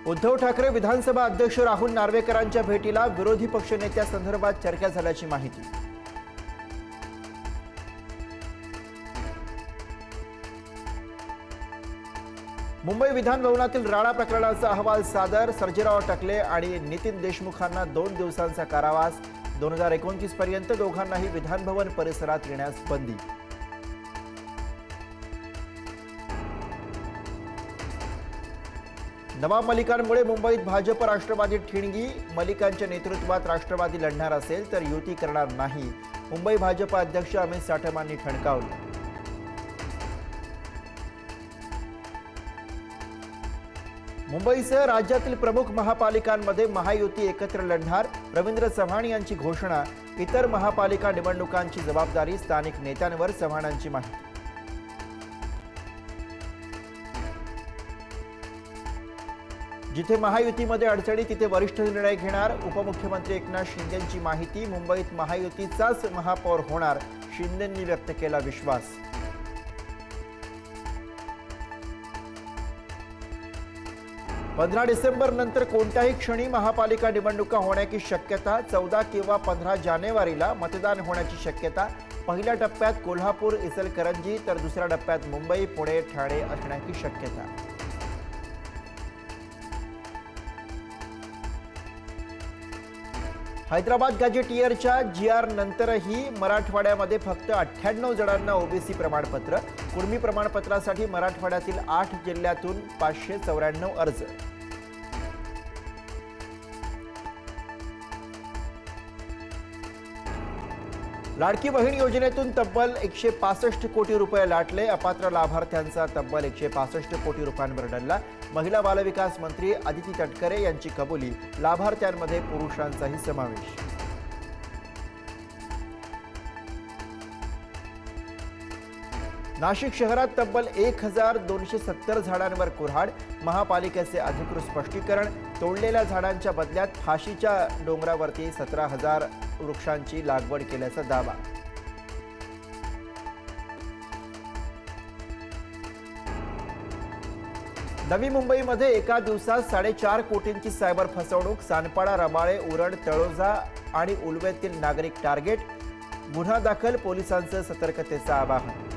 उद्धव ठाकरे विधानसभा अध्यक्ष राहुल नार्वेकरांच्या भेटीला विरोधी पक्षनेत्यासंदर्भात चर्चा झाल्याची माहिती। मुंबई विधान भवनातील राणा प्रकरणाचा अहवाल सादर, सर्जेराव टकले आणि नितीन देशमुखांना 2 दिवसांचा कारावास। 2029 पर्यंत दोघांनाही विधान भवन परिसरात येण्यास बंदी। नवाब मलिकांमुळे मुंबईत भाजप राष्ट्रवादी ठिणगी, मलिकांच्या नेतृत्वात राष्ट्रवादी लढणार असेल तर युती करणार नाही, मुंबई भाजप अध्यक्ष अमित साठमांनी ठणकावलं। मुंबईसह राज्यातील प्रमुख महापालिकांमध्ये महायुती एकत्र लढणार, रवींद्र चव्हाण यांची घोषणा। इतर महापालिका निवडणुकांची जबाबदारी स्थानिक नेत्यांवर, चव्हाणांची माहिती। जिथे महायुतीमध्ये अडचणी तिथे वरिष्ठ निर्णय घेणार, उपमुख्यमंत्री एकनाथ शिंदेंची माहिती। मुंबईत महायुतीचाच महापौर होणार, शिंदेंनी व्यक्त केला विश्वास। पंधरा डिसेंबर नंतर कोणत्याही क्षणी महापालिका निवडणुका होण्याची शक्यता। 14 किंवा 15 जानेवारीला मतदान होण्याची शक्यता। पहिल्या टप्प्यात कोल्हापूर, इचलकरंजी तर दुसऱ्या टप्प्यात मुंबई, पुणे, ठाणे असण्याची शक्यता। हैदराबाद गॅजेटियरच्या GR नंतरही मराठवाड्यामध्ये फक्त 98 जणांना ओबीसी प्रमाणपत्र। कुणबी प्रमाणपत्रासाठी मराठवाड्यातील 8 जिल्ह्यातून 594 अर्ज। लाडकी बहीण योजनेतून तब्बल 165 कोटी रुपये लाटले, अपात्र लाभार्थ्यांचा तब्बल 165 कोटी रुपयांवर डल्ला। महिला बालविकास मंत्री अदिती तटकरे यांची कबुली, लाभार्थ्यांमध्ये पुरुषांचाही समावेश। नाशिक शहरात तब्बल 1270 झाडांवर कुऱ्हाड, महापालिकेचे अधिकृत स्पष्टीकरण। तोडलेल्या झाडांच्या बदल्यात फाशीच्या डोंगरावरती 17,000 वृक्षांची लागवड केल्याचा दावा। नवी मुंबईमध्ये एका दिवसात 4.5 कोटींची सायबर फसवणूक। सानपाडा, रबाळे, उरण, तळोजा आणि उलवेतील नागरिक टार्गेट। गुन्हा दाखल, पोलिसांचं सतर्कतेचं आवाहन।